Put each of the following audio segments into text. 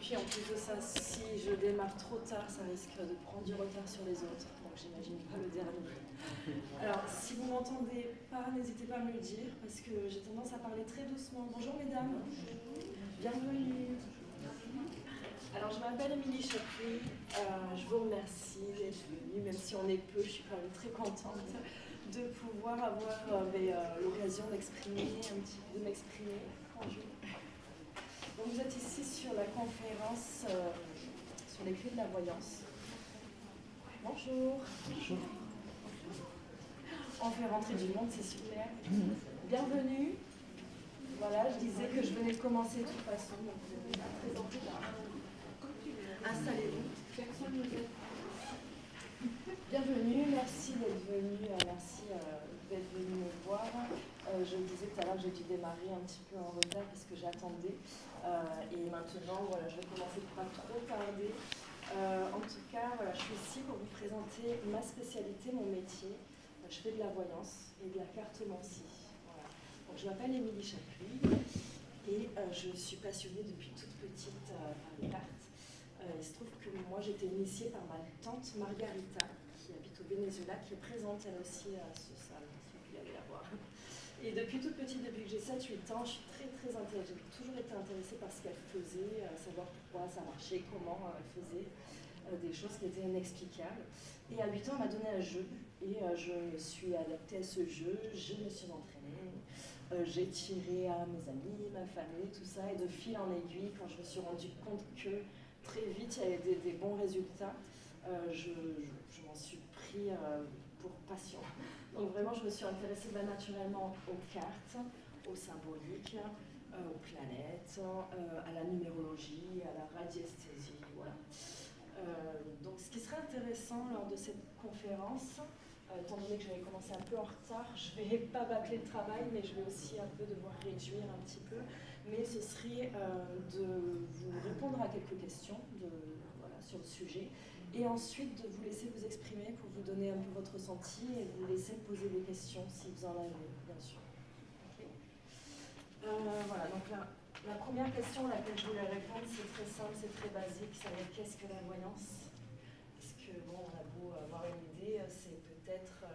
puis en plus de ça, si je démarre trop tard, ça risque de prendre du retard sur les autres. Donc j'imagine pas le dernier. Alors si vous m'entendez pas, n'hésitez pas à me le dire parce que j'ai tendance à parler très doucement. Bonjour mesdames, bienvenue. Alors je m'appelle Émilie Chapuis, je vous remercie d'être venue, même si on est peu, je suis quand même très contente de pouvoir avoir l'occasion d'exprimer de m'exprimer. Bonjour. Donc vous êtes ici sur la conférence sur les clés de la voyance. Bonjour. Bonjour. On fait rentrer du monde, c'est super. Bienvenue. Voilà, je disais que je venais de commencer de toute façon, donc vous avez à présenter là. Installez-vous. Bienvenue, merci d'être venu, d'être venu me voir. Je me disais tout à l'heure que j'ai dû démarrer un petit peu en retard parce que j'attendais. Et maintenant, voilà, je vais commencer pour pas trop tarder. En tout cas, voilà, je suis ici pour vous présenter ma spécialité, mon métier. Je fais de la voyance et de la cartomancie. Voilà. Donc, je m'appelle Émilie Chapuis et je suis passionnée depuis toute petite par les cartes. Il se trouve que moi j'ai été initiée par ma tante Margarita qui habite au Venezuela, qui est présente elle aussi à ce salon, si vous voulez aller la voir. Et depuis toute petite, depuis que j'ai 7-8 ans, je suis très intéressée, j'ai toujours été intéressée par ce qu'elle faisait, savoir pourquoi ça marchait, comment elle faisait des choses qui étaient inexplicables. Et à 8 ans, elle m'a donné un jeu et je me suis adaptée à ce jeu, je me suis entraînée. J'ai tiré à mes amis, ma famille, tout ça, et de fil en aiguille, quand je me suis rendu compte que très vite il y avait des bons résultats, je m'en suis pris pour passion. Donc vraiment, je me suis intéressée naturellement aux cartes, au symbolique, aux planètes, à la numérologie, à la radiesthésie, voilà. Donc ce qui serait intéressant lors de cette conférence, étant donné que j'avais commencé un peu en retard, je ne vais pas bâcler le travail, mais je vais aussi un peu devoir réduire un petit peu. Mais ce serait de vous répondre à quelques questions sur le sujet, et ensuite de vous laisser vous exprimer pour vous donner un peu votre ressenti et vous laisser poser des questions si vous en avez, bien sûr. Okay. Voilà, donc la première question à laquelle je voulais répondre, c'est très simple, c'est très basique, c'est qu'est-ce que la voyance? Parce que bon, on a beau avoir une idée, c'est peut-être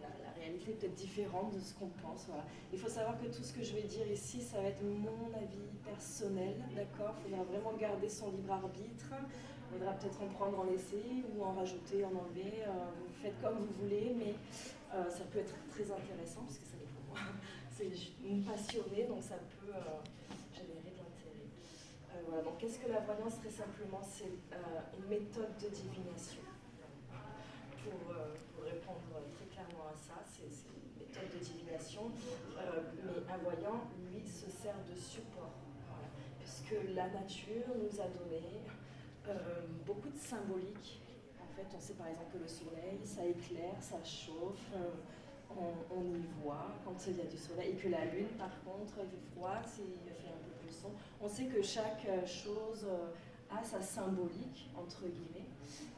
la réalité est peut-être différente de ce qu'on pense. Voilà. Il faut savoir que tout ce que je vais dire ici, ça va être mon avis personnel, d'accord? Il faudra vraiment garder son libre arbitre. Il faudra peut-être en prendre, en laisser, ou en rajouter, en enlever. Vous faites comme vous voulez, mais ça peut être très intéressant, parce que ça l'est pour moi. C'est une passionnée, donc ça peut générer de l'intérêt. Voilà. Donc qu'est-ce que la voyance? Très simplement, c'est une méthode de divination. Pour répondre très clairement à ça, c'est une méthode de divination, mais un voyant, lui, se sert de support, voilà, puisque la nature nous a donné beaucoup de symbolique. En fait, on sait par exemple que le soleil, ça éclaire, ça chauffe, on y voit quand il y a du soleil, et que la lune, par contre, il fait froid, il fait un peu plus sombre. On sait que chaque chose a sa symbolique, entre guillemets.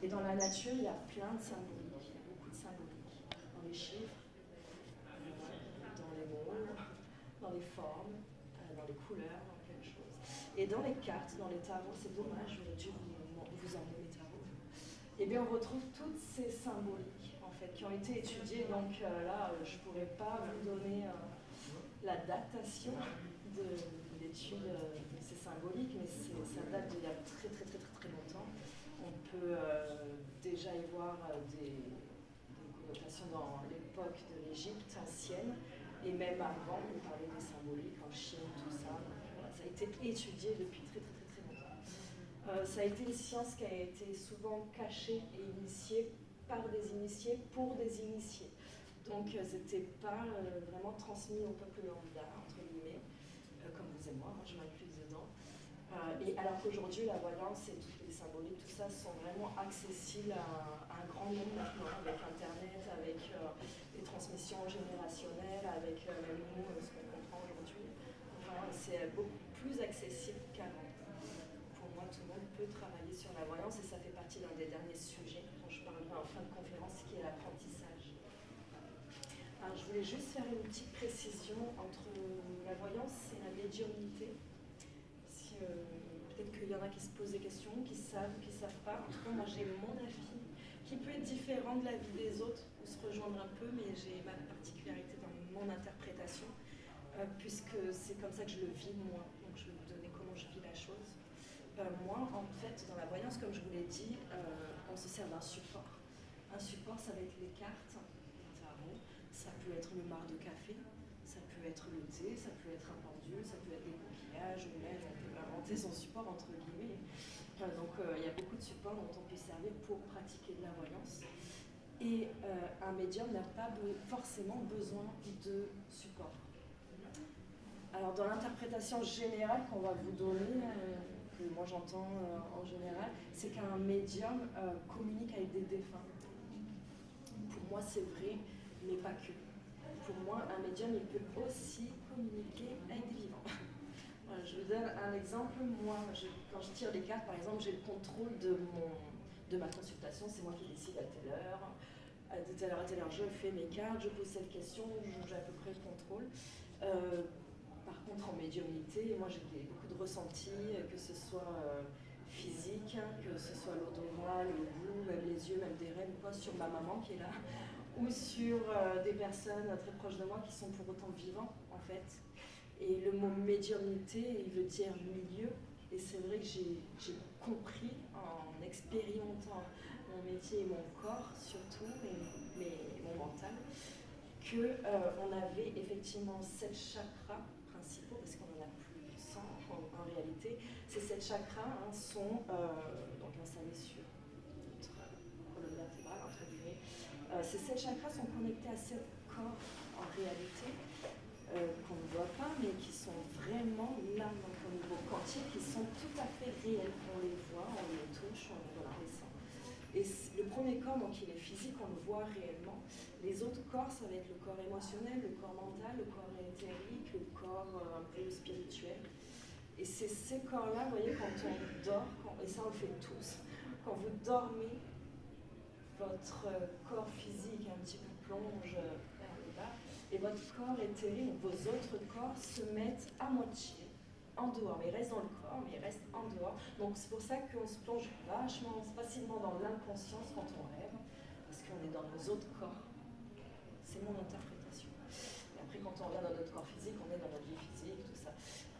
Et dans la nature, il y a plein de symboliques, il y a beaucoup de symboliques, dans les chiffres, dans les mots, dans les formes, dans les couleurs, dans plein de choses. Et dans les cartes, dans les tarots, c'est dommage, j'aurais dû vous emmener les tarots. Et bien on retrouve toutes ces symboliques, en fait, qui ont été étudiées. Donc là, je ne pourrais pas vous donner la datation de l'étude de ces symboliques, mais ça date d'il y a très longtemps. On peut déjà y voir des connotations dans l'époque de l'Égypte ancienne, et même avant, on parlait des symboliques en Chine, tout ça. Voilà, ça a été étudié depuis très longtemps. Ça a été une science qui a été souvent cachée et initiée par des initiés pour des initiés. Donc c'était pas vraiment transmis au peuple lambda, entre guillemets, comme vous et moi, je m'inclus dedans. Et alors qu'aujourd'hui, la voyance et toutes les symboliques, tout ça, sont vraiment accessibles à un grand nombre maintenant, avec Internet, avec les transmissions générationnelles, avec même nous, ce qu'on comprend aujourd'hui. Enfin, c'est beaucoup plus accessible qu'avant. Pour moi, tout le monde peut travailler sur la voyance, et ça fait partie d'un des derniers sujets dont je parlerai en fin de conférence, qui est l'apprentissage. Alors, je voulais juste faire une petite précision entre la voyance et la médiumnité. Peut-être qu'il y en a qui se posent des questions, qui savent pas. En tout cas, moi j'ai mon avis qui peut être différent de la vie des autres, ou se rejoindre un peu, mais j'ai ma particularité dans mon interprétation, puisque c'est comme ça que je le vis moi. Donc je vais vous donner comment je vis la chose. Moi, en fait, dans la voyance, comme je vous l'ai dit, on se sert d'un support. Un support, ça va être les cartes, ça peut être le marc de café, ça peut être le thé, ça peut être un pendule, ça peut être des coquillages, ou même on peut inventer son support entre guillemets. Donc il y a beaucoup de supports dont on peut servir pour pratiquer de la voyance. Et un médium n'a pas forcément besoin de support. Alors dans l'interprétation générale qu'on va vous donner, que moi j'entends en général, c'est qu'un médium communique avec des défunts. Pour moi c'est vrai, mais pas que. Pour moi, un médium, il peut aussi communiquer avec des vivants. Voilà, je vous donne un exemple. Moi, quand je tire les cartes, par exemple, j'ai le contrôle de ma consultation. C'est moi qui décide à telle heure. De telle heure à telle heure, je fais mes cartes, je pose cette question, j'ai à peu près le contrôle. Par contre, en médiumnité, moi, j'ai beaucoup de ressentis, que ce soit physique, que ce soit l'odorat, le goût, même les yeux, même des rêves, quoi, sur ma maman qui est là. Ou sur des personnes très proches de moi qui sont pour autant vivants, en fait. Et le mot médiumnité, il veut dire milieu. Et c'est vrai que j'ai compris, en expérimentant mon métier et mon corps, surtout, mais mon mental, qu'on avait effectivement 7 chakras principaux, parce qu'on en a plus de 100 en réalité. Ces 7 chakras sont donc installés sur notre colonne vertébrale, entre guillemets. Ces 7 chakras sont connectés à 7 corps en réalité, qu'on ne voit pas, mais qui sont vraiment là, donc au niveau quantique, qui sont tout à fait réels. On les voit, on les touche, on les sent. Et le premier corps, donc il est physique, on le voit réellement. Les autres corps, ça va être le corps émotionnel, le corps mental, le corps éthérique, le corps un peu spirituel. Et c'est ces corps-là, vous voyez, quand on dort, et ça on le fait tous, quand vous dormez, votre corps physique un petit peu plonge vers le bas, et votre corps éthérique, vos autres corps se mettent à moitié en dehors, mais ils restent dans le corps, mais ils restent en dehors. Donc c'est pour ça qu'on se plonge vachement facilement dans l'inconscience quand on rêve, parce qu'on est dans nos autres corps. C'est mon interprétation. Et après, quand on revient dans notre corps physique, on est dans notre vie physique, tout ça.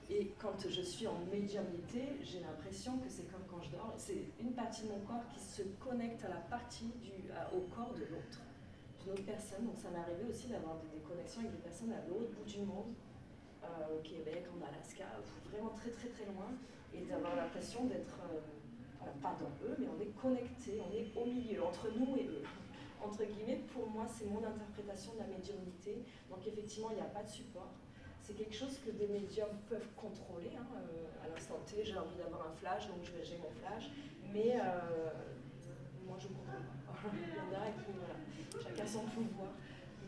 Et quand je suis en médiumnité, j'ai l'impression que c'est comme quand je dors, c'est une partie de mon corps qui se connecte à la partie au corps de l'autre, d'une autre personne. Donc ça m'est arrivé aussi d'avoir des connexions avec des personnes à l'autre bout du monde, au Québec, en Alaska, vraiment très très très loin, et d'avoir l'impression d'être, pas dans eux, mais on est connectés, on est au milieu, entre nous et eux. Entre guillemets, pour moi, c'est mon interprétation de la médiumnité. Donc effectivement, il n'y a pas de support. C'est quelque chose que des médiums peuvent contrôler. À l'instant T, j'ai envie d'avoir un flash, donc j'ai mon flash. Mais moi, je ne contrôle pas. Il y en a qui, voilà, chacun son pouvoir.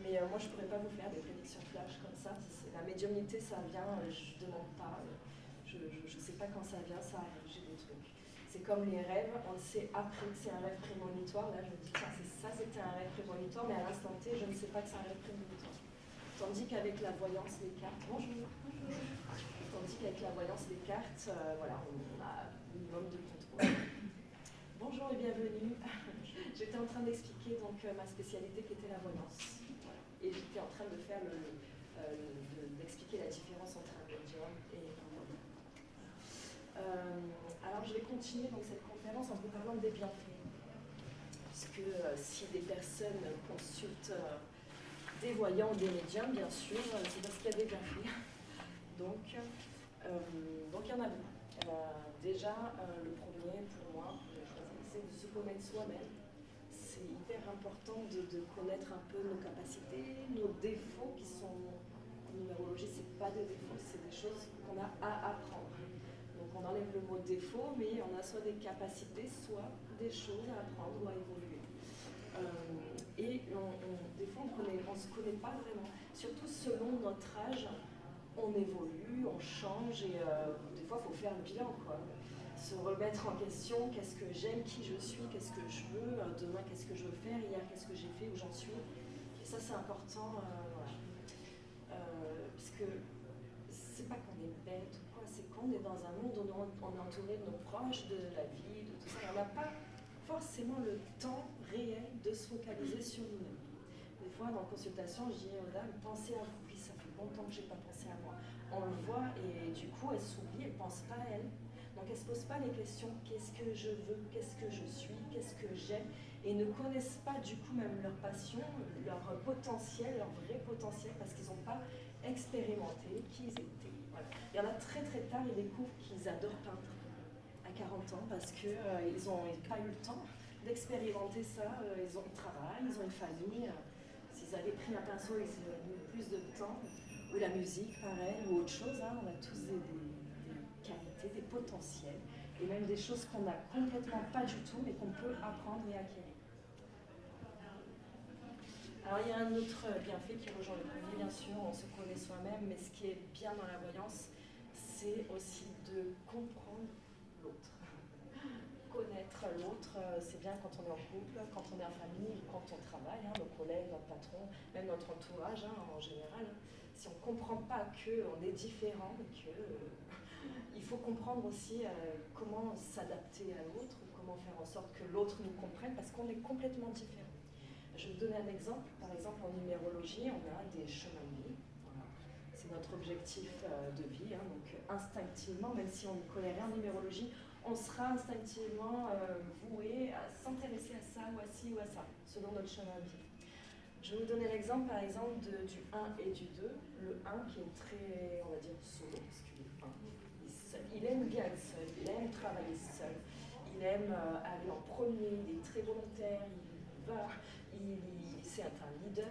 Mais moi, je ne pourrais pas vous faire des prédictions flash comme ça. La médiumnité, ça vient, je ne demande pas. Je ne sais pas quand ça vient, ça arrive, j'ai des trucs. C'est comme les rêves, on le sait après que c'est un rêve prémonitoire. Là, je me dis, ça c'était un rêve prémonitoire, mais à l'instant T, je ne sais pas que c'est un rêve prémonitoire. Tandis qu'avec la voyance, les cartes, bonjour. Tandis qu'avec la voyance, les cartes, voilà, on a un minimum de contrôle. Bonjour et bienvenue. J'étais en train d'expliquer donc ma spécialité qui était la voyance. Voilà. Et j'étais en train de faire d'expliquer la différence entre un médium et un voyant. Alors je vais continuer donc cette conférence en vous parlant des bienfaits. Parce que si des personnes consultent des voyants ou des médiums, bien sûr, c'est parce qu'il y a des bienfaits. Donc il y en a beaucoup. Déjà, le premier pour moi, c'est de se connaître soi-même. C'est hyper important de connaître un peu nos capacités, nos défauts qui sont en numérologie, c'est pas des défauts, c'est des choses qu'on a à apprendre. Donc on enlève le mot défaut, mais on a soit des capacités, soit des choses à apprendre ou à évoluer. Et des fois, on ne se connaît pas vraiment. Surtout selon notre âge, on évolue, on change et des fois, il faut faire le bilan, quoi. Se remettre en question, qu'est-ce que j'aime, qui je suis, qu'est-ce que je veux, demain, qu'est-ce que je veux faire, hier, qu'est-ce que j'ai fait, où j'en suis. Et ça, c'est important, voilà. Parce que c'est pas qu'on est bête ou quoi, c'est qu'on est dans un monde où on est entouré de nos proches, de la vie, de tout ça. On n'a pas forcément le temps réel de se focaliser sur nous-mêmes. Des fois, dans la consultation, je dis aux dames, pensez à vous. Oui, ça fait longtemps que je n'ai pas pensé à moi. On le voit et du coup, elles s'oublient, elles ne pensent pas à elles. Donc, elles ne se posent pas les questions, qu'est-ce que je veux, qu'est-ce que je suis, qu'est-ce que j'aime, et ne connaissent pas du coup même leur passion, leur potentiel, leur vrai potentiel, parce qu'ils n'ont pas expérimenté qui ils étaient. Voilà. Il y en a très très tard, ils découvrent qu'ils adorent peindre à 40 ans, parce qu'ils n'ont pas eu le temps d'expérimenter ça, ils travaillent, ils ont une famille, s'ils avaient pris un pinceau, ils auraient mis plus de temps, ou la musique pareil, ou autre chose, hein. On a tous des qualités, des potentiels, et même des choses qu'on n'a complètement pas du tout, mais qu'on peut apprendre et acquérir. Alors il y a un autre bienfait qui rejoint le premier, bien sûr, on se connaît soi-même, mais ce qui est bien dans la voyance, c'est aussi de comprendre l'autre. Connaître l'autre, c'est bien quand on est en couple, quand on est en famille, quand on travaille, hein, nos collègues, notre patron, même notre entourage hein, en général. Si on ne comprend pas qu'on est différent, il faut comprendre aussi comment s'adapter à l'autre, comment faire en sorte que l'autre nous comprenne, parce qu'on est complètement différent. Je vais vous donner un exemple. Par exemple, en numérologie, on a des chemins de vie. Voilà. C'est notre objectif de vie. Hein. Donc, instinctivement, même si on ne connaît rien en numérologie, on sera instinctivement voué à s'intéresser à ça ou à ci ou à ça, selon notre chemin de vie. Je vais vous donner l'exemple, par exemple, du 1 et du 2. Le 1 qui est très, on va dire, solo, parce qu'il est 1. Il aime bien être seul, il aime travailler seul, il aime aller en premier, il est très volontaire, c'est un leader,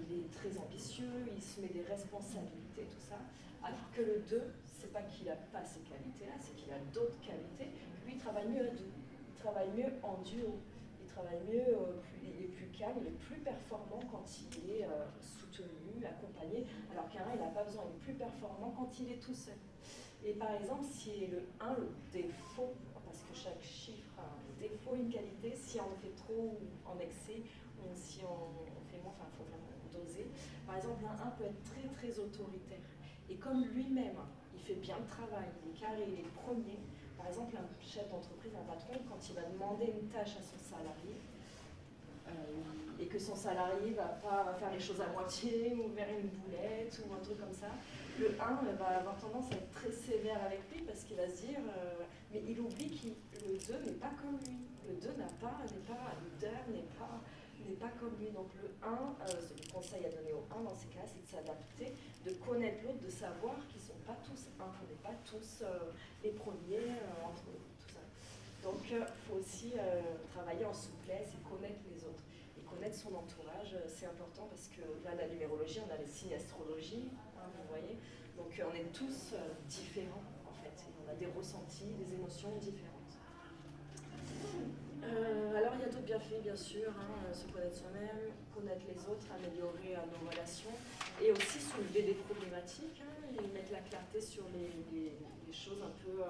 il est très ambitieux, il se met des responsabilités, tout ça. Alors que le 2, c'est pas qu'il n'a pas ces qualités-là, c'est qu'il a d'autres qualités. Lui, il travaille mieux à deux, il travaille mieux en duo, il travaille mieux, il est plus calme, il est plus performant quand il est soutenu, accompagné, alors qu'un 1, il n'a pas besoin, il est plus performant quand il est tout seul. Et par exemple, si le 1, le défaut, parce que chaque chiffre a un défaut, une qualité, si on le fait trop en excès, ou si on fait moins, enfin, il faut vraiment doser. Par exemple, un 1 peut être très très autoritaire. Et comme lui-même, il fait bien le travail, il est carré, il est premier. Par exemple, un chef d'entreprise, un patron, quand il va demander une tâche à son salarié, et que son salarié ne va pas faire les choses à moitié ou vers une boulette ou un truc comme ça, le 1 va avoir tendance à être très sévère avec lui parce qu'il va se dire mais il oublie que le 2 n'est pas comme lui. Le 2 n'est pas un leader, n'est pas comme lui. Donc le 1, le conseil à donner au 1 dans ces cas, c'est de s'adapter, de connaître l'autre, de savoir qu'ils ne sont pas tous 1, on n'est pas tous les premiers entre eux, tout ça. Donc il faut aussi travailler en souplesse et connaître les autres. Connaître son entourage, c'est important parce que là, la numérologie, on a les signes astrologie, hein, vous voyez. Donc on est tous différents en fait. Et on a des ressentis, des émotions différentes. Alors il y a d'autres bienfaits bien sûr, hein, se connaître soi-même, connaître les autres, améliorer nos relations et aussi soulever des problématiques hein, et mettre la clarté sur les choses un peu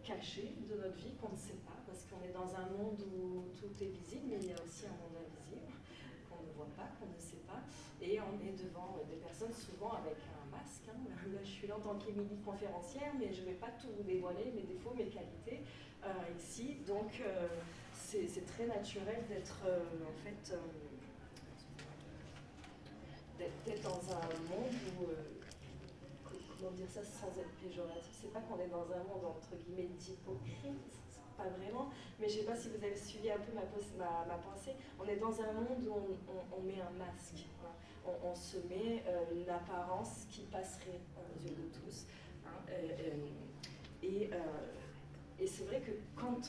cachées de notre vie qu'on ne sait pas parce qu'on est dans un monde où tout est visible mais il y a aussi un monde invisible qu'on ne voit pas, qu'on ne sait pas et on est devant des personnes souvent avec un masque. Hein. Là je suis là en tant qu'Émilie conférencière mais je ne vais pas tout vous dévoiler, mes défauts, mes qualités ici donc c'est très naturel d'être en fait d'être dans un monde où comment dire ça sans être péjoratif, c'est pas qu'on est dans un monde entre guillemets d'hypocrite, pas vraiment, mais je sais pas si vous avez suivi un peu ma pensée, on est dans un monde où on met un masque, hein. On se met une apparence qui passerait aux yeux de tous, hein, et c'est vrai que quand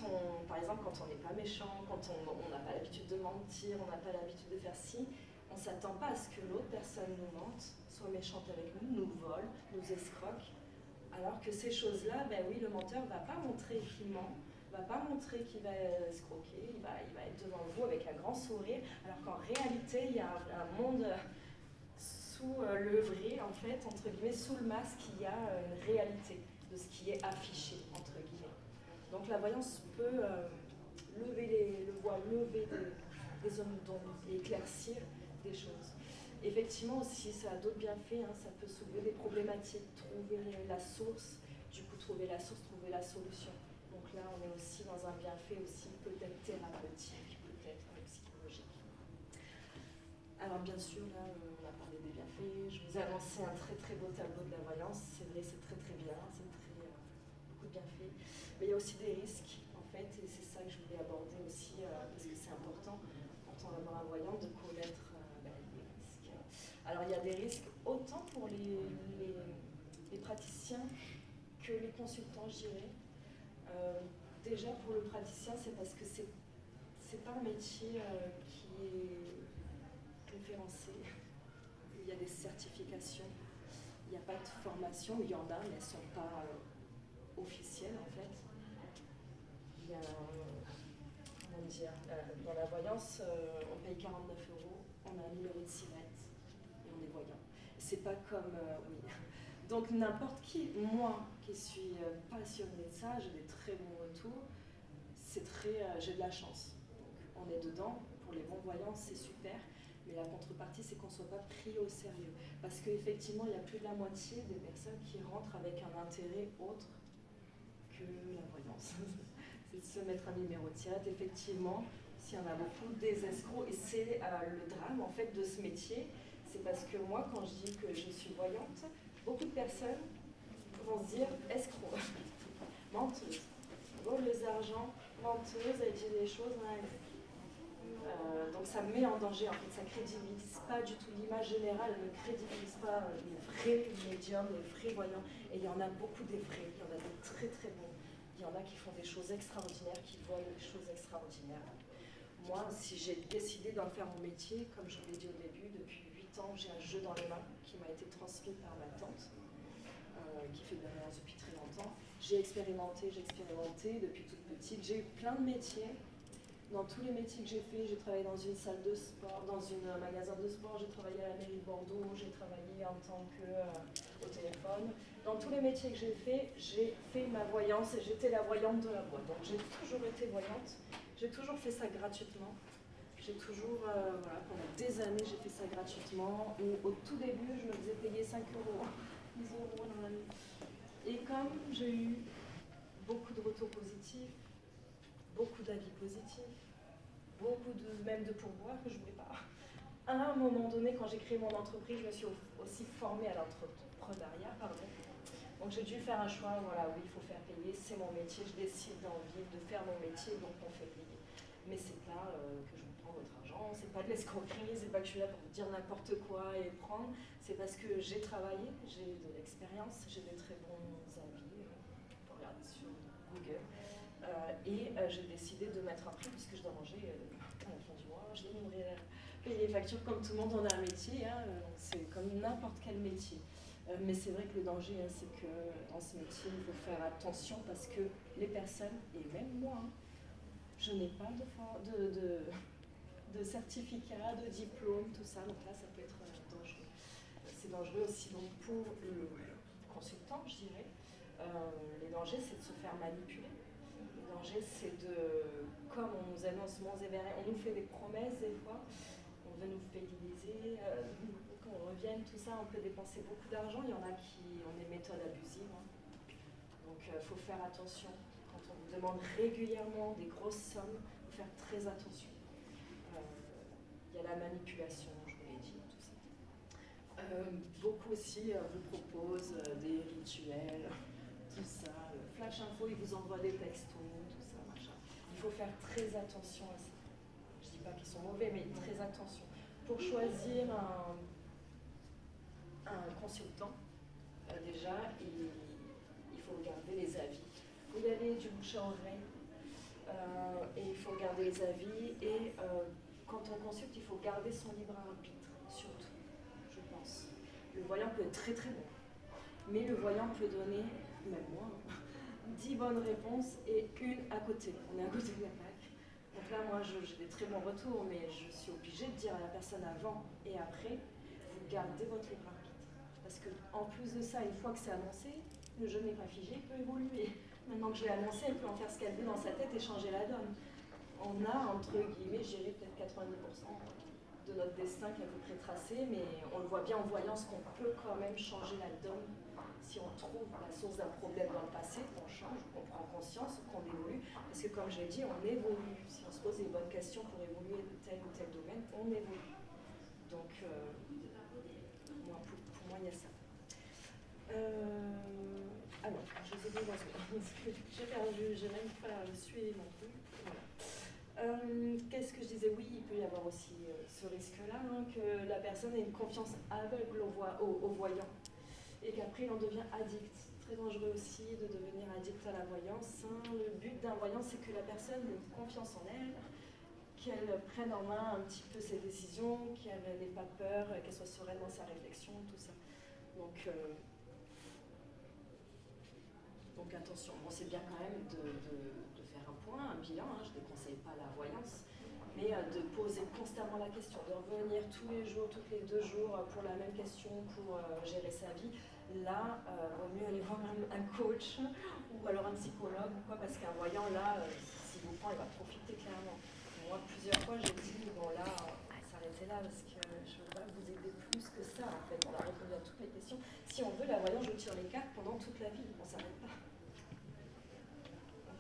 par exemple, quand on n'est pas méchant, quand on n'a pas l'habitude de mentir, on n'a pas l'habitude de faire ci, on ne s'attend pas à ce que l'autre personne nous mente, soit méchante avec nous, nous vole, nous escroque. Alors que ces choses-là, ben oui, le menteur ne va pas montrer qu'il ment, ne va pas montrer qu'il va escroquer, il va être devant vous avec un grand sourire, alors qu'en réalité, il y a un monde sous le vrai, en fait, entre guillemets, sous le masque, il y a une réalité de ce qui est affiché, entre guillemets. Donc la voyance peut lever le voile, lever des zones d'ombre et éclaircir des choses. Effectivement aussi, ça a d'autres bienfaits, hein, ça peut soulever des problématiques, trouver la source du coup trouver la source, trouver la solution. Donc là, on est aussi dans un bienfait aussi peut-être thérapeutique, peut-être psychologique. Alors bien sûr, là, on a parlé des bienfaits. Je vous ai avancé un très très beau tableau de la voyance. C'est vrai, c'est très très bien, c'est beaucoup de bienfaits. Mais il y a aussi des risques, en fait, et c'est ça que je voulais aborder aussi, parce que c'est important, en tant qu'un voyant, de connaître les risques. Alors il y a des risques autant pour les praticiens que les consultants, je dirais. Déjà pour le praticien, c'est parce que c'est pas un métier qui est référencé. Il y a des certifications, il n'y a pas de formation, il y en a, mais elles ne sont pas officielles en fait. Il y a, comment dire, dans la voyance, on paye 49 €, on a un numéro de SIRET et on est voyant. C'est pas comme, oui. Donc n'importe qui, moi qui suis passionnée de ça, j'ai des très bons retours, j'ai de la chance. Donc on est dedans, pour les bons voyants c'est super, mais la contrepartie c'est qu'on ne soit pas pris au sérieux. Parce qu'effectivement il y a plus de la moitié des personnes qui rentrent avec un intérêt autre que la voyance. C'est de se mettre un numéro de SIRET, effectivement, s'il y en a beaucoup, des escrocs, et c'est le drame en fait de ce métier, c'est parce que moi quand je dis que je suis voyante, beaucoup de personnes vont se dire escroc, menteuse, voleuse d'argent, menteuse, elle dit des choses. Donc ça met en danger, en fait, ça ne crédibilise pas du tout l'image générale, ne crédibilise pas les vrais médiums, les vrais voyants. Et il y en a beaucoup des vrais, il y en a des très très bons. Il y en a qui font des choses extraordinaires, qui voient des choses extraordinaires. Moi, si j'ai décidé d'en faire mon métier, comme je vous l'ai dit au début, depuis 8 ans, j'ai un jeu dans les mains qui m'a été transmis par ma tante, qui fait de la voyance depuis très longtemps. J'ai expérimenté depuis toute petite. J'ai eu plein de métiers. Dans tous les métiers que j'ai fait, j'ai travaillé dans une salle de sport, dans un magasin de sport, j'ai travaillé à la mairie de Bordeaux, j'ai travaillé en tant que au téléphone. Dans tous les métiers que j'ai fait ma voyance et j'étais la voyante de la boîte. Donc j'ai toujours été voyante, j'ai toujours fait ça gratuitement. J'ai toujours, pendant des années, j'ai fait ça gratuitement. Au tout début, je me faisais payer 5 €, 10 € dans l'année. Et comme j'ai eu beaucoup de retours positifs, beaucoup d'avis positifs, même de pourboires que je ne voulais pas. À un moment donné, quand j'ai créé mon entreprise, je me suis aussi formée à l'entrepreneuriat, Donc j'ai dû faire un choix, oui, il faut faire payer, c'est mon métier, je décide d'en vivre, de faire mon métier, donc on fait payer. Mais c'est pas que je vous prends votre argent, c'est pas de l'escroquerie, c'est pas que je suis là pour vous dire n'importe quoi et prendre, c'est parce que j'ai travaillé, j'ai de l'expérience, j'ai des très bons avis, on peut regarder sur Google. Et j'ai décidé de mettre un prix puisque je dois manger à la fin du mois, je dois nourrir, payer les factures comme tout le monde, on a un métier, c'est comme n'importe quel métier. Mais c'est vrai que le danger, c'est que dans ce métier, il faut faire attention parce que les personnes, et même moi, je n'ai pas de certificat, de diplôme, tout ça, donc là ça peut être dangereux. C'est dangereux aussi donc, pour le consultant, je dirais. Les dangers, c'est de se faire manipuler. Le danger, c'est comme on nous annonce monts et merveilles, on nous fait des promesses des fois, on veut nous fidéliser, qu'on revienne, tout ça, on peut dépenser beaucoup d'argent, il y en a qui ont des méthodes abusives. Donc il faut faire attention. Quand on vous demande régulièrement des grosses sommes, il faut faire très attention. Il y a la manipulation, je vous l'ai dit, tout ça. Beaucoup aussi vous proposent des rituels, tout ça. Flash Info, ils vous envoient des textos, tout ça, machin. Il faut faire très attention à ça. Je ne dis pas qu'ils sont mauvais, mais très attention. Pour choisir un consultant, déjà, il faut regarder les avis. Il faut y aller du bouche à oreille, et il faut regarder les avis. Et quand on consulte, il faut garder son libre arbitre, surtout, je pense. Le voyant peut être très très bon, mais le voyant peut donner, même moi, 10 bonnes réponses et une à côté. On est à côté de la plaque. Donc là, moi, j'ai des très bons retours, mais je suis obligée de dire à la personne avant et après, vous gardez votre libre arbitre. Parce qu'en plus de ça, une fois que c'est annoncé, le jeu n'est pas figé, il peut évoluer. Maintenant que je l'ai annoncé, elle peut en faire ce qu'elle veut dans sa tête et changer la donne. On a, entre guillemets, je dirais peut-être 90% de notre destin qui est à peu près tracé, mais on le voit bien en voyant ce qu'on peut quand même changer la donne si on trouve la source d'un problème dans le passé, qu'on change, qu'on prend conscience, qu'on évolue. Parce que comme je l'ai dit, on évolue. Si on se pose les bonnes questions pour évoluer de tel ou tel domaine, on évolue. Donc, pour moi, il y a ça. Alors, je sais pas j'ai perdu, j'ai même pas suivi non plus. Voilà. Qu'est-ce que je disais? Oui, il peut y avoir aussi ce risque-là, hein, que la personne ait une confiance aveugle au voyant et qu'après il en devient addict. Très dangereux aussi de devenir addict à la voyance. Hein. Le but d'un voyant, c'est que la personne ait confiance en elle, qu'elle prenne en main un petit peu ses décisions, qu'elle n'ait pas peur, qu'elle soit sereine dans sa réflexion, tout ça. Donc attention, bon, c'est bien quand même de faire un point, un bilan, hein, je ne déconseille pas la voyance, mais de poser constamment la question, de revenir tous les jours, toutes les 2 jours pour la même question, pour gérer sa vie. Là, il vaut mieux aller voir un coach ou alors un psychologue, ou quoi, parce qu'un voyant, là, s'il vous prend, il va profiter clairement. Moi, plusieurs fois, j'ai dit, bon là, s'arrêter là, parce que je ne veux pas vous aider plus que ça, en fait. On a répondu à toutes les questions. Si on veut, la voyance, je tire les cartes pendant toute la vie, on ne s'arrête pas.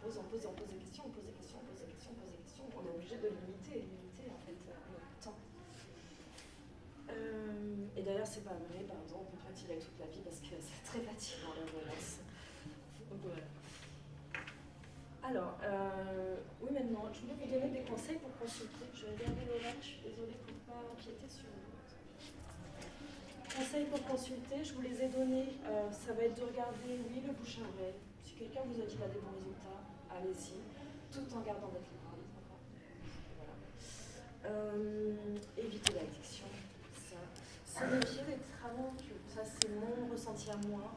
On pose des questions, on pose des questions. On est obligé de limiter en fait notre temps. Et d'ailleurs, c'est pas vrai, pardon, on peut pas tirer toute la vie parce que c'est très fatigant la voyance. Voilà. Alors, oui, maintenant, je voulais vous donner des conseils pour consulter. Je vais regarder l'horaire, je suis désolée pour ne pas empiéter sur vous. Conseils pour consulter, je vous les ai donnés. Ça va être de regarder, oui, le bouche à oreille. Si quelqu'un vous a dit qu'il a des bons résultats, allez-y, tout en gardant votre libre arbitre. Voilà. Éviter l'addiction, ça. Se méfier des travaux, ça c'est mon ressenti à moi.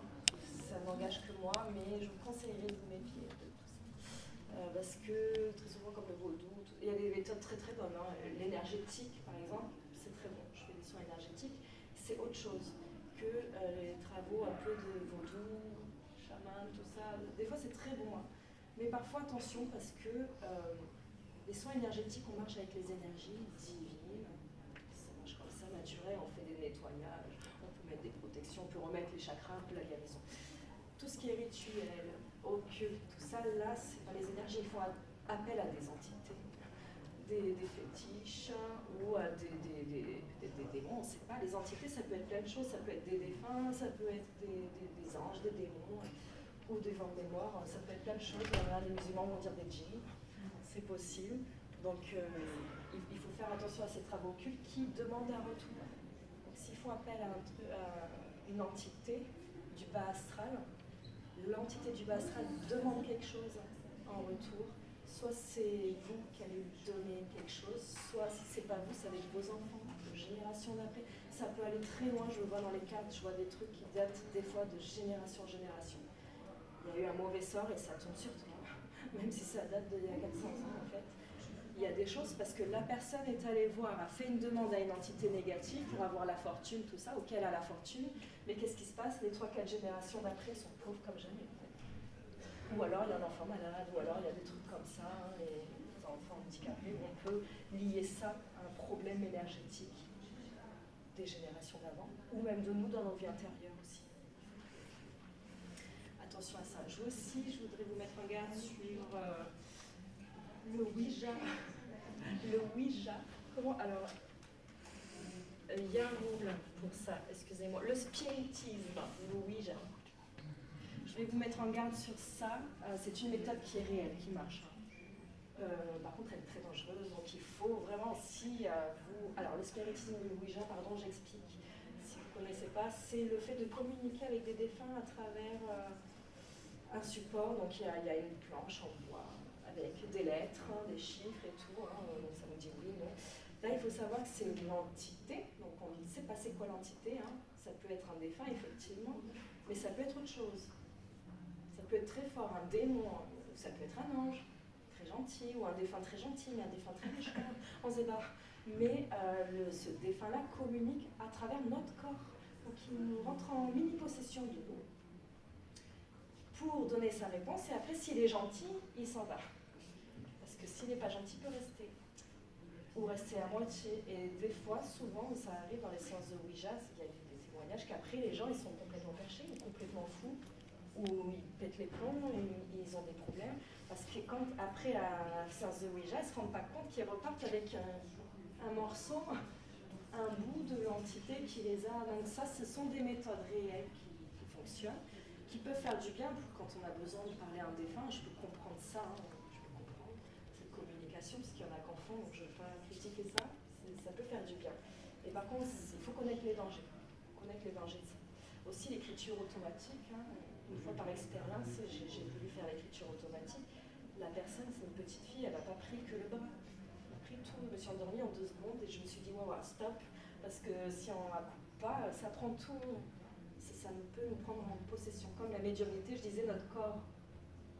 Ça n'engage que moi, mais je vous conseillerais de vous méfier de tout ça. Parce que très souvent, comme le vaudou, il y a des méthodes très très bonnes. Hein. L'énergétique, par exemple, c'est très bon. Je fais des soins énergétiques. C'est autre chose que les travaux un peu de vaudou, chaman, tout ça. Des fois, c'est très bon. Hein. Mais parfois, attention, parce que les soins énergétiques, on marche avec les énergies divines. Ça marche comme ça, naturel. On fait des nettoyages, on peut mettre des protections, on peut remettre les chakras, un peu la guérison. Tout ce qui est rituel, occulte, tout ça, là, c'est pas les énergies. Ils font appel à des entités, des fétiches ou à des démons. On ne sait pas. Les entités, ça peut être plein de choses. Ça peut être des défunts, ça peut être des anges, des démons ou des vents de mémoire. Ça peut être plein de choses. Il y en a, les musulmans vont dire des djinns. C'est possible. Donc, il faut faire attention à ces travaux occultes qui demandent un retour. Donc, s'ils font appel à une entité du bas astral, l'entité du bas astral demande quelque chose en retour. Soit c'est vous qui allez lui donner quelque chose, soit si c'est pas vous, ça va être vos enfants, de génération d'après. Ça peut aller très loin, je le vois dans les cartes, je vois des trucs qui datent des fois de génération en génération. Il y a eu un mauvais sort et ça tombe sur toi, même si ça date d'il y a 400 ans en fait. Il y a des choses parce que la personne est allée voir, a fait une demande à une entité négative pour avoir la fortune, tout ça, auquel elle a la fortune, mais qu'est-ce qui se passe? Les 3-4 générations d'après sont pauvres comme jamais. Ou alors il y a un enfant malade, ou alors il y a des trucs comme ça, hein, les enfants handicapés, on peut lier ça à un problème énergétique des générations d'avant, ou même de nous dans nos vies intérieures aussi. Attention à ça. Je voudrais vous mettre en garde sur le Ouija. Le Ouija. Comment? Alors, il y a un mot pour ça, excusez-moi. Le spiritisme, le Ouija. Je vais vous mettre en garde sur ça. C'est une méthode qui est réelle, qui marche. Par contre, elle est très dangereuse, donc il faut vraiment, si vous... Alors, le spiritisme et le Ouija, pardon, j'explique. Si vous ne connaissez pas, c'est le fait de communiquer avec des défunts à travers un support. Donc, il y a une planche en bois avec des lettres, hein, des chiffres et tout. Hein, donc, ça nous dit oui, non. Là, il faut savoir que c'est une entité. Donc, on ne sait pas c'est quoi l'entité. Hein. Ça peut être un défunt, effectivement, mais ça peut être autre chose. Ça peut être très fort, un démon, ça peut être un ange très gentil, ou un défunt très gentil, mais un défunt très méchant, on ne sait pas. Mais ce défunt-là communique à travers notre corps. Donc il nous rentre en mini-possession de nous pour donner sa réponse, et après, s'il est gentil, il s'en va. Parce que s'il n'est pas gentil, il peut rester. Ou rester à moitié. Et des fois, souvent, ça arrive dans les séances de Ouija, il y a des témoignages qu'après les gens ils sont complètement perchés, ou complètement fous, ou ils pètent les plombs et ils ont des problèmes. Parce que quand, après la séance de Ouija, ils ne se rendent pas compte qu'ils repartent avec un morceau, un bout de l'entité qui les a. Donc ça, ce sont des méthodes réelles qui fonctionnent, qui peuvent faire du bien quand on a besoin de parler à un défunt. Je peux comprendre ça, hein, je peux comprendre cette communication, parce qu'il y en a qui en font, donc je ne veux pas critiquer ça, ça peut faire du bien. Et par contre, il faut connaître les dangers, connaître les dangers de ça. Aussi l'écriture automatique, hein, une fois par expérience, j'ai voulu faire l'écriture automatique. La personne, c'est une petite fille, elle n'a pas pris que le bras. Elle a pris tout, je me suis endormie en 2 secondes et je me suis dit, wow, stop, parce que si on ne la coupe pas, ça prend tout, ça peut nous prendre en possession. Comme la médiumnité, je disais, notre corps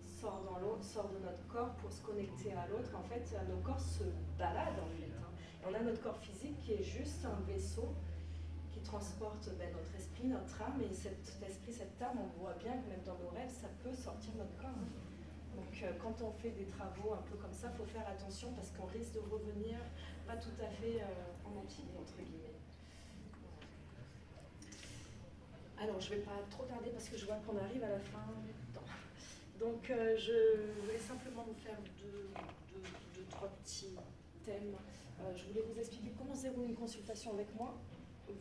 sort dans l'autre, sort de notre corps pour se connecter à l'autre. En fait, nos corps se baladent en fait. Hein. Et on a notre corps physique qui est juste un vaisseau qui transporte notre esprit, notre âme, et cet esprit, cette âme, on voit bien que même dans nos rêves, ça peut sortir de notre corps. Hein. Donc quand on fait des travaux un peu comme ça, il faut faire attention parce qu'on risque de revenir pas tout à fait en entier, entre guillemets. Alors je ne vais pas trop tarder parce que je vois qu'on arrive à la fin du temps. Donc je voulais simplement vous faire deux, trois petits thèmes. Je voulais vous expliquer comment se déroule une consultation avec moi.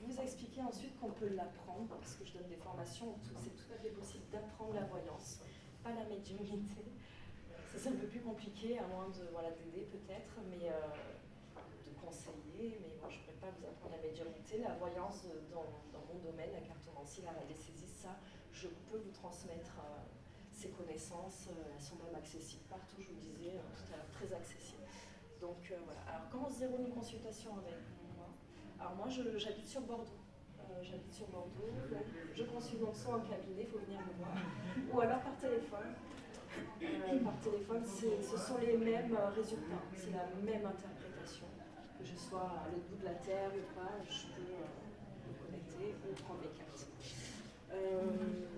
Vous expliquer ensuite qu'on peut l'apprendre, parce que je donne des formations où c'est tout à fait possible d'apprendre la voyance, pas la médiumnité. C'est un peu plus compliqué, à moins de d'aider peut-être, mais de conseiller, mais moi je ne pourrais pas vous apprendre la médiumnité. La voyance dans mon domaine, la cartomancie, la radiesthésie, ça, je peux vous transmettre ces connaissances, elles sont même accessibles partout, je vous le disais tout à l'heure, très accessibles. Donc voilà. Alors comment se déroule une consultation avec moi? Alors moi j'habite sur Bordeaux. Je consulte donc soit en cabinet, il faut venir me voir, ou alors par téléphone. Par téléphone, ce sont les mêmes résultats, c'est la même interprétation. Que je sois à l'autre bout de la terre ou pas, je peux me connecter ou prendre les cartes.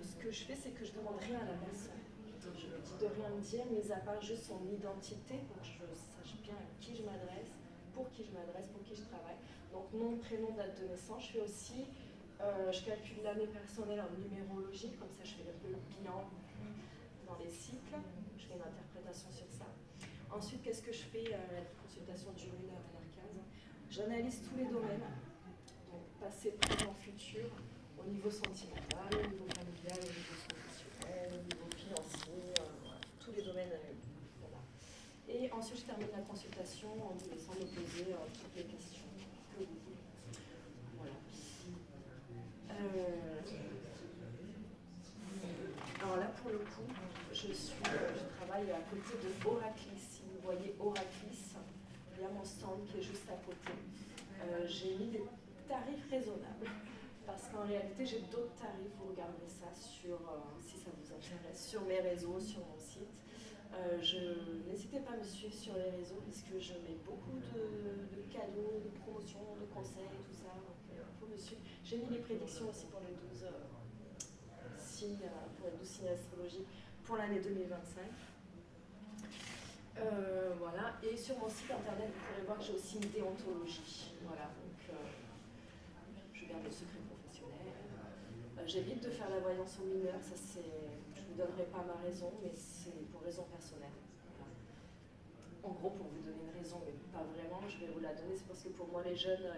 Ce que je fais, c'est que je ne demande rien à la personne. Je lui dis de rien me dire, mis à part juste son identité, pour que je sache bien à qui je m'adresse, pour qui je m'adresse, pour qui je travaille. Donc nom, prénom, date de naissance. Je fais aussi, je calcule l'année personnelle en numérologie, comme ça je fais le bilan dans les cycles, je fais une interprétation sur ça. Ensuite, qu'est-ce que je fais? La consultation dure 1 heure, 1h15. J'analyse tous les domaines, donc passé, présent, futur, au niveau sentimental, au niveau familial, au niveau professionnel, au niveau financier, voilà, tous les domaines. Voilà. Et ensuite, je termine la consultation en vous laissant me poser toutes les questions que vous voulez. Voilà. Alors là, pour le coup, je travaille à côté de Oraclis. Si vous voyez Oraclis, il y a mon stand qui est juste à côté. J'ai mis des tarifs raisonnables parce qu'en réalité, j'ai d'autres tarifs. Vous regardez ça sur, si ça vous intéresse, sur mes réseaux, sur mon site. N'hésitez pas à me suivre sur les réseaux puisque je mets beaucoup de cadeaux, de promotions, de conseils, tout ça. Donc, faut me suivre. J'ai mis les prédictions aussi pour les 12 signes astrologiques pour l'année 2025. Voilà. Et sur mon site internet, vous pourrez voir que j'ai aussi une déontologie. Voilà. Donc, je garde le secret professionnel. J'évite de faire la voyance aux mineurs. Ça, je ne vous donnerai pas ma raison, mais c'est pour raison personnelle. Voilà. En gros, pour vous donner une raison, mais pas vraiment, je vais vous la donner. C'est parce que pour moi, les jeunes,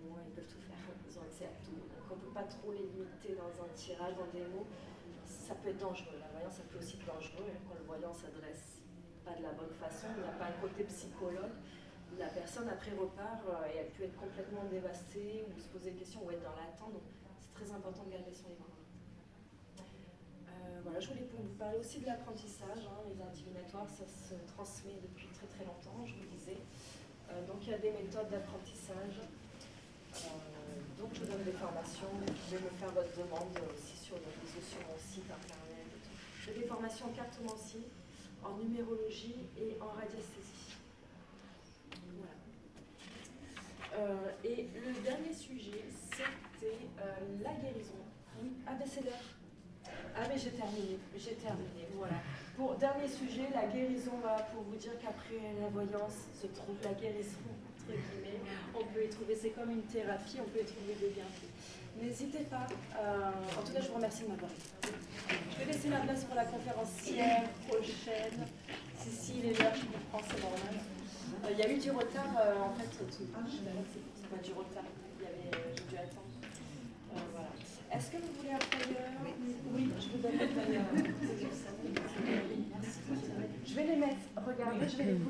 pour moi, ils peuvent tout faire. Ils ont accès à tout. Donc, on ne peut pas trop les limiter dans un tirage, dans des mots. Ça peut être dangereux. La voyance, ça peut aussi être dangereux quand le voyant s'adresse pas de la bonne façon. Il n'y a pas un côté psychologue. La personne, après, repart et elle peut être complètement dévastée ou se poser des questions ou être dans l'attente. Donc, c'est très important de garder son écoute. Voilà, je voulais vous parler aussi de l'apprentissage. Les arts divinatoires, ça se transmet depuis très très longtemps, je vous le disais. Donc il y a des méthodes d'apprentissage. Donc je donne des formations. Vous pouvez me faire votre demande aussi sur les réseaux, sur mon site internet. J'ai des formations en cartomancie, en numérologie et en radiesthésie. Voilà. Et le dernier sujet, c'était la guérison. Oui, c'est l'heure. Ah mais j'ai terminé, voilà. Pour dernier sujet, la guérison, pour vous dire qu'après la voyance se trouve la guérison, entre guillemets. On peut y trouver, c'est comme une thérapie, on peut y trouver des bienfaits. N'hésitez pas. En tout cas, je vous remercie de m'avoir écouté. Je vais laisser la place pour la conférencière prochaine. Si il est là, je comprends, c'est normal. Il y a eu du retard, en fait. C'est pas du retard. J'ai dû attendre. Voilà. Est-ce que vous voulez un tailleur? Oui, je vous donne le tailleur. Je vais les mettre. Regardez, je vais les poser.